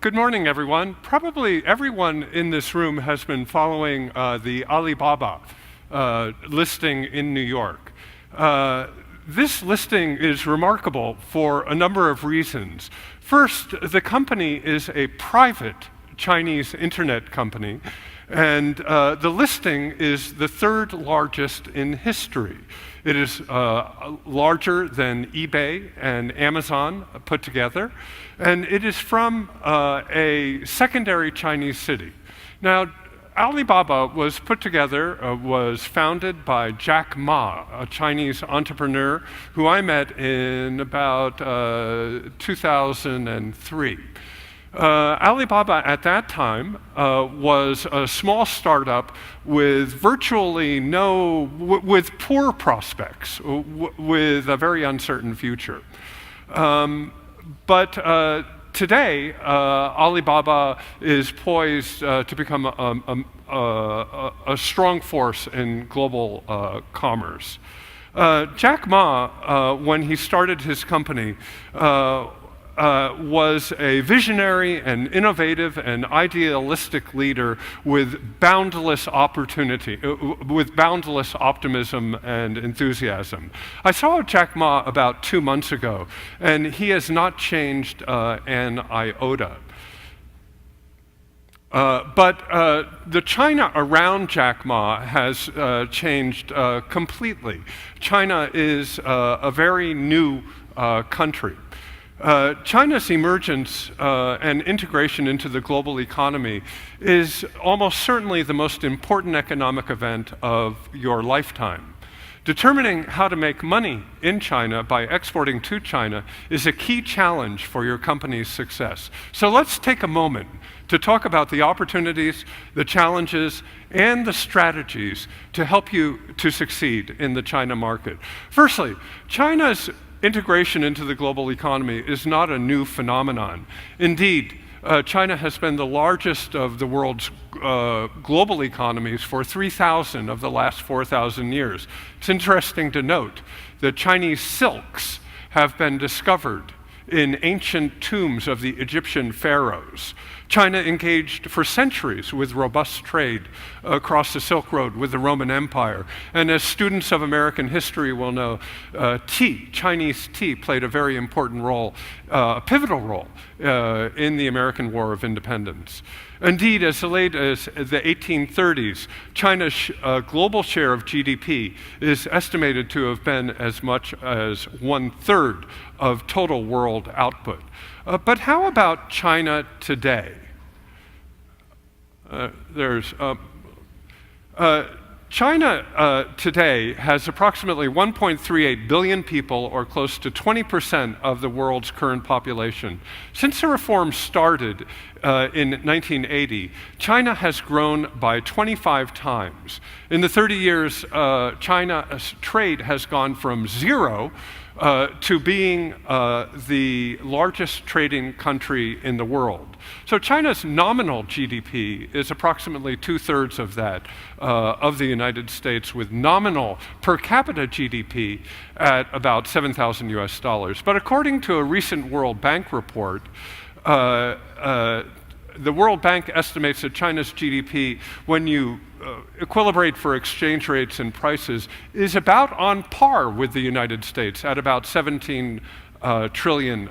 Good morning, everyone. Probably everyone in this room has been following the Alibaba listing in New York. This listing is remarkable for a number of reasons. First, the company is a private Chinese internet company, and the listing is the third largest in history. It is larger than eBay and Amazon put together, and it is from a secondary Chinese city. Now, Alibaba was put together, was founded by Jack Ma, a Chinese entrepreneur who I met in about 2003. Alibaba at that time was a small startup with with poor prospects, with a very uncertain future. But today, Alibaba is poised to become a strong force in global commerce. Jack Ma, when he started his company, was a visionary and innovative and idealistic leader with boundless opportunity, with boundless optimism and enthusiasm. I saw Jack Ma about 2 months ago, and he has not changed an iota. But the China around Jack Ma has changed completely. China is a very new country. China's emergence and integration into the global economy is almost certainly the most important economic event of your lifetime. Determining how to make money in China by exporting to China is a key challenge for your company's success. So let's take a moment to talk about the opportunities, the challenges, and the strategies to help you to succeed in the China market. Firstly, China's integration into the global economy is not a new phenomenon. Indeed, China has been the largest of the world's global economies for 3,000 of the last 4,000 years. It's interesting to note that Chinese silks have been discovered in ancient tombs of the Egyptian pharaohs. China engaged for centuries with robust trade across the Silk Road with the Roman Empire. And as students of American history will know, Chinese tea played a very important role, a pivotal role in the American War of Independence. Indeed, as late as the 1830s, China's global share of GDP is estimated to have been as much as 1/3 of total world output. But how about China today? China today has approximately 1.38 billion people, or close to 20% of the world's current population. Since the reform started in 1980, China has grown by 25 times. In the 30 years, China's trade has gone from zero to being the largest trading country in the world. So China's nominal GDP is approximately 2/3 of that of the United States, with nominal per capita GDP at about $7,000 US. But according to a recent World Bank report, the World Bank estimates that China's GDP, when you equilibrate for exchange rates and prices, is about on par with the United States at about $17 trillion.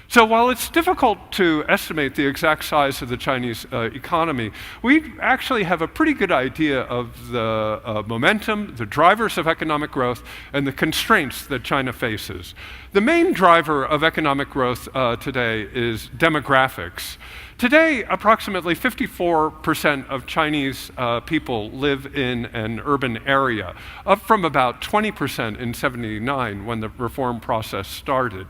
So while it's difficult to estimate the exact size of the Chinese economy, we actually have a pretty good idea of the momentum, the drivers of economic growth, and the constraints that China faces. The main driver of economic growth today is demographics. Today, approximately 54% of Chinese people live in an urban area, up from about 20% in '79 when the reform process started.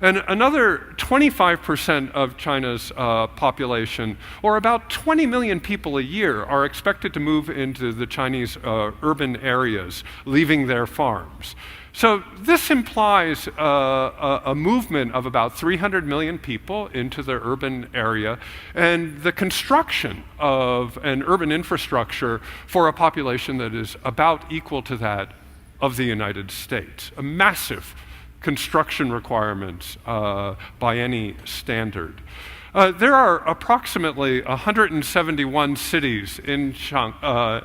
And another 25% of China's population, or about 20 million people a year, are expected to move into the Chinese urban areas, leaving their farms. So this implies a movement of about 300 million people into the urban area, and the construction of an urban infrastructure for a population that is about equal to that of the United States. A massive construction requirements by any standard. There are approximately 171 cities in China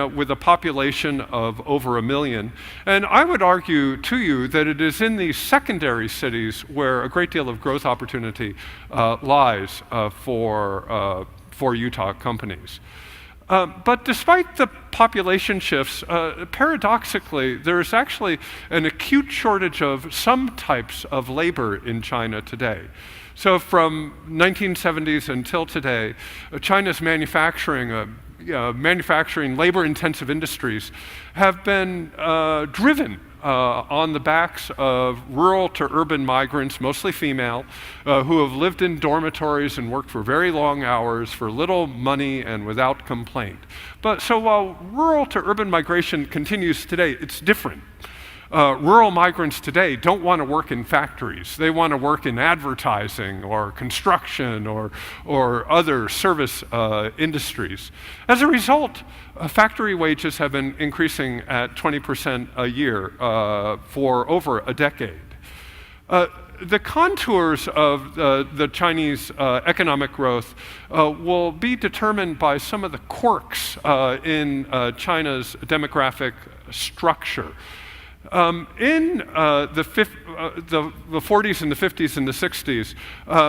with a population of over 1 million. And I would argue to you that it is in these secondary cities where a great deal of growth opportunity lies for Utah companies. But despite the population shifts, paradoxically, there is actually an acute shortage of some types of labor in China today. So from 1970s until today, China's manufacturing labor-intensive industries have been driven on the backs of rural to urban migrants, mostly female, who have lived in dormitories and worked for very long hours for little money and without complaint. But so while rural to urban migration continues today, it's different. Rural migrants today don't want to work in factories. They want to work in advertising or construction or other service industries. As a result, factory wages have been increasing at 20% a year for over a decade. The contours of the Chinese economic growth will be determined by some of the quirks in China's demographic structure. In the 40s and the 50s and the 60s,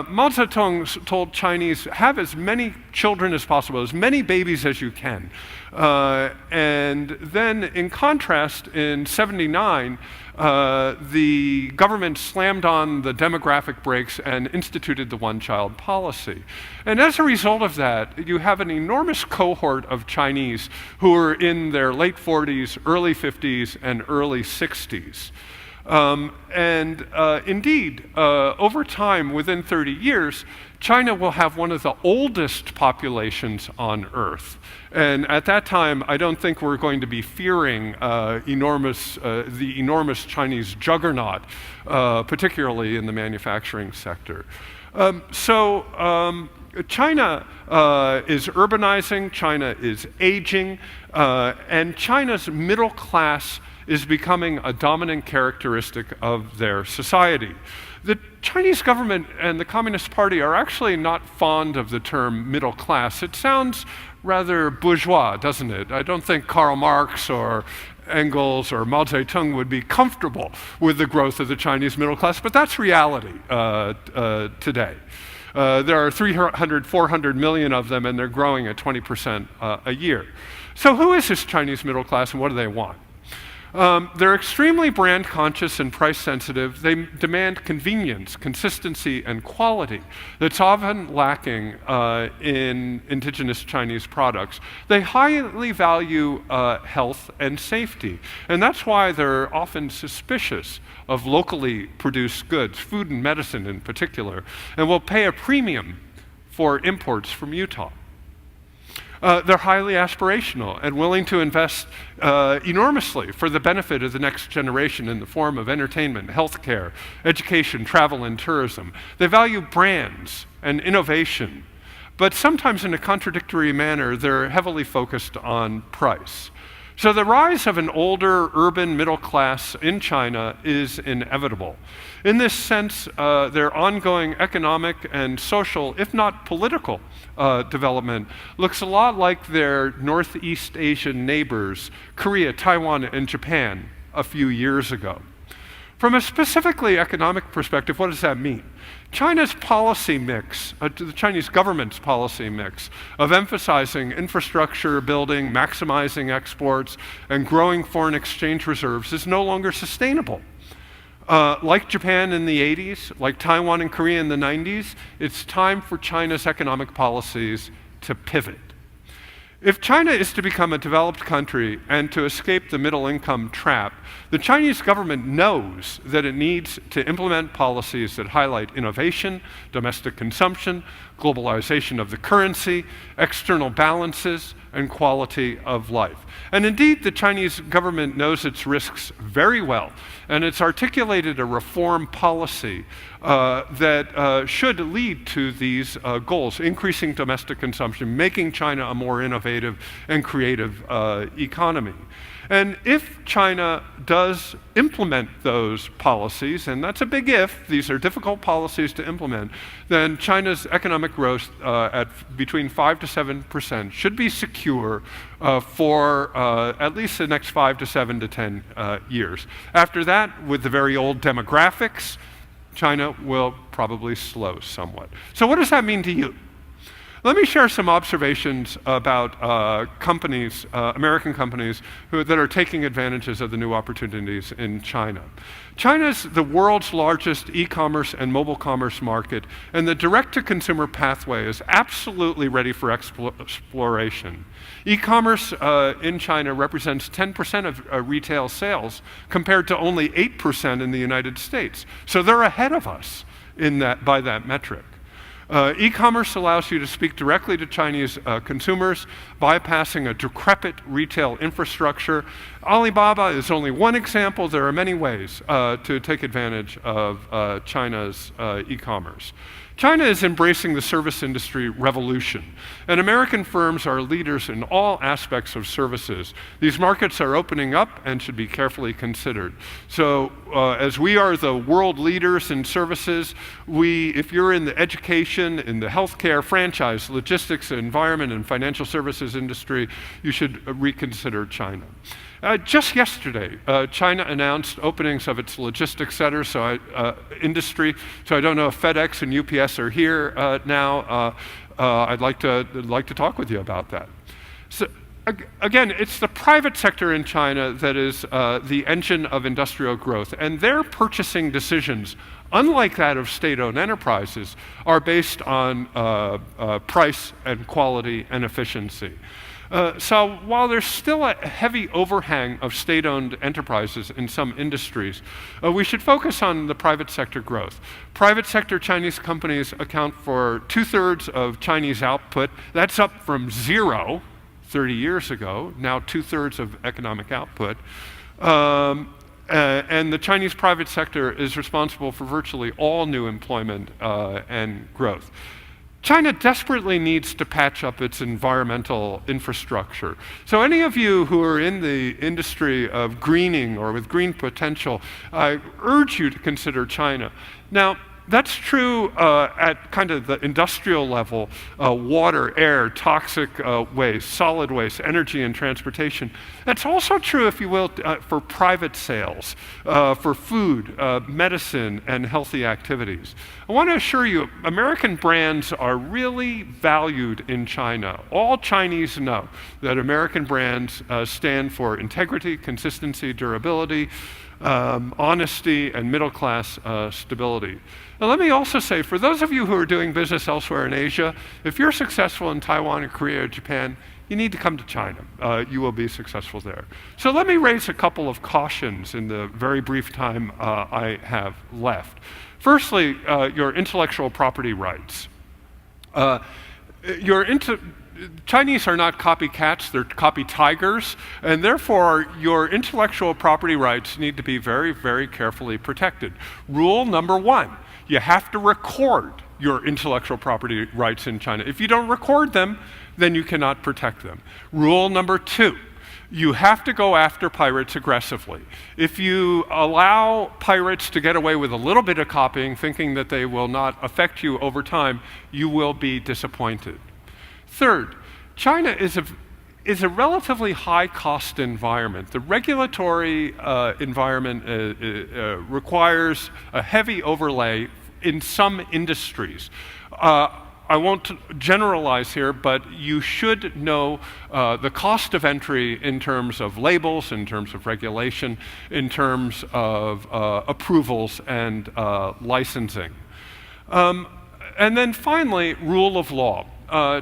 Mao Zedong told Chinese, have as many children as possible, as many babies as you can. And then in contrast, in 79, the government slammed on the demographic brakes and instituted the one-child policy. And as a result of that, you have an enormous cohort of Chinese who are in their late 40s, early 50s, and early 60s. Indeed, over time, within 30 years, China will have one of the oldest populations on Earth. And at that time, I don't think we're going to be fearing the enormous Chinese juggernaut, particularly in the manufacturing sector. China is urbanizing, China is aging, and China's middle class is becoming a dominant characteristic of their society. The Chinese government and the Communist Party are actually not fond of the term middle class. It sounds rather bourgeois, doesn't it? I don't think Karl Marx or Engels or Mao Zedong would be comfortable with the growth of the Chinese middle class, but that's reality today. There are 300, 400 million of them, and they're growing at 20% a year. So who is this Chinese middle class, and what do they want? They're extremely brand conscious and price sensitive. They demand convenience, consistency, and quality that's often lacking in indigenous Chinese products. They highly value health and safety, and that's why they're often suspicious of locally produced goods, food and medicine in particular, and will pay a premium for imports from Utah. They're highly aspirational and willing to invest enormously for the benefit of the next generation in the form of entertainment, healthcare, education, travel, and tourism. They value brands and innovation, but sometimes in a contradictory manner, they're heavily focused on price. So the rise of an older urban middle class in China is inevitable. In this sense, their ongoing economic and social, if not political, development looks a lot like their Northeast Asian neighbors, Korea, Taiwan, and Japan, a few years ago. From a specifically economic perspective, what does that mean? China's policy mix, the Chinese government's policy mix of emphasizing infrastructure building, maximizing exports, and growing foreign exchange reserves is no longer sustainable. Like Japan in the 80s, like Taiwan and Korea in the 90s, it's time for China's economic policies to pivot. If China is to become a developed country and to escape the middle income trap, the Chinese government knows that it needs to implement policies that highlight innovation, domestic consumption, globalization of the currency, external balances, and quality of life. And indeed, the Chinese government knows its risks very well, and it's articulated a reform policy that should lead to these goals, increasing domestic consumption, making China a more innovative and creative economy. And if China does implement those policies, and that's a big if, these are difficult policies to implement, then China's economic growth at between 5 to 7% should be secure for at least the next 5 to 7 to 10 years. After that, with the very old demographics, China will probably slow somewhat. So what does that mean to you? Let me share some observations about companies, American companies, that are taking advantages of the new opportunities in China. China's the world's largest e-commerce and mobile commerce market, and the direct-to-consumer pathway is absolutely ready for exploration. E-commerce in China represents 10% of retail sales, compared to only 8% in the United States. So they're ahead of us in that, by that metric. E-commerce allows you to speak directly to Chinese consumers, bypassing a decrepit retail infrastructure. Alibaba is only one example. There are many ways to take advantage of China's e-commerce. China is embracing the service industry revolution, and American firms are leaders in all aspects of services. These markets are opening up and should be carefully considered. So as we are the world leaders in services, if you're in the education, in the healthcare, franchise, logistics, environment, and financial services industry, you should reconsider China. Just yesterday, China announced openings of its logistics centers, industry. So I don't know if FedEx and UPS are here now. I'd like to talk with you about that. So again, it's the private sector in China that is the engine of industrial growth, and their purchasing decisions, unlike that of state-owned enterprises, are based on price and quality and efficiency. So while there's still a heavy overhang of state-owned enterprises in some industries, we should focus on the private sector growth. Private sector Chinese companies account for 2/3 of Chinese output. That's up from 0 30 years ago, now 2/3 of economic output. And the Chinese private sector is responsible for virtually all new employment and growth. China desperately needs to patch up its environmental infrastructure. So any of you who are in the industry of greening or with green potential, I urge you to consider China. Now, that's true at kind of the industrial level, water, air, toxic waste, solid waste, energy and transportation. That's also true, if you will, for private sales, for food, medicine, and healthy activities. I want to assure you, American brands are really valued in China. All Chinese know that American brands stand for integrity, consistency, durability, honesty, and middle-class stability. Now, let me also say, for those of you who are doing business elsewhere in Asia, if you're successful in Taiwan or Korea or Japan, you need to come to China. You will be successful there. So let me raise a couple of cautions in the very brief time I have left. Firstly, your intellectual property rights. Chinese are not copycats, they're copy tigers, and therefore your intellectual property rights need to be very, very carefully protected. Rule number 1, you have to record your intellectual property rights in China. If you don't record them, then you cannot protect them. Rule number 2, you have to go after pirates aggressively. If you allow pirates to get away with a little bit of copying, thinking that they will not affect you over time, you will be disappointed. Third, China is a relatively high-cost environment. The regulatory environment requires a heavy overlay in some industries. I won't generalize here, but you should know the cost of entry in terms of labels, in terms of regulation, in terms of approvals and licensing. And then finally, rule of law.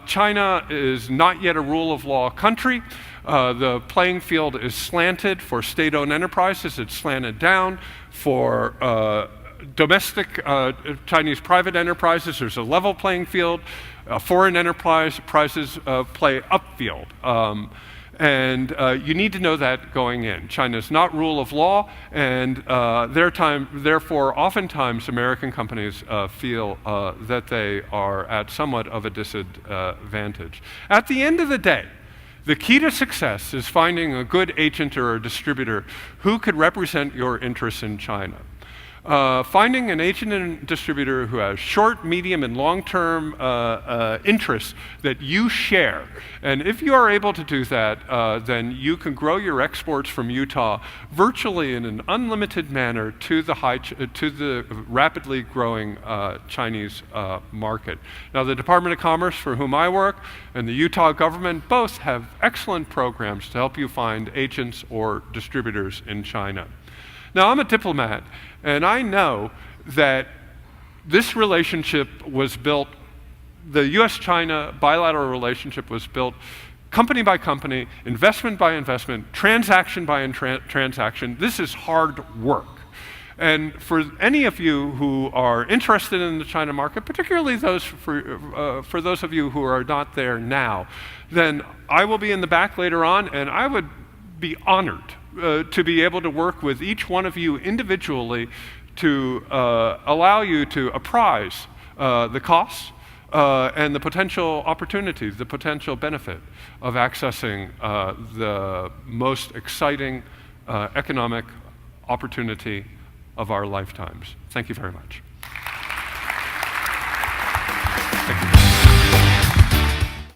China is not yet a rule of law country. The playing field is slanted for state-owned enterprises. It's slanted down for domestic Chinese private enterprises. There's a level playing field. Foreign enterprises play upfield. And you need to know that going in. China is not rule of law, and therefore, oftentimes, American companies feel that they are at somewhat of a disadvantage. At the end of the day, the key to success is finding a good agent or a distributor who could represent your interests in China. Finding an agent and distributor who has short, medium, and long-term interests that you share. And if you are able to do that, then you can grow your exports from Utah virtually in an unlimited manner to the rapidly growing Chinese market. Now, the Department of Commerce, for whom I work, and the Utah government both have excellent programs to help you find agents or distributors in China. Now, I'm a diplomat, and I know that this relationship was built, the US-China bilateral relationship was built company by company, investment by investment, transaction by transaction. This is hard work. And for any of you who are interested in the China market, particularly for those of you who are not there now, then I will be in the back later on, and I would be honored to be able to work with each one of you individually to allow you to apprise the costs and the potential opportunities, the potential benefit of accessing the most exciting economic opportunity of our lifetimes. Thank you very much.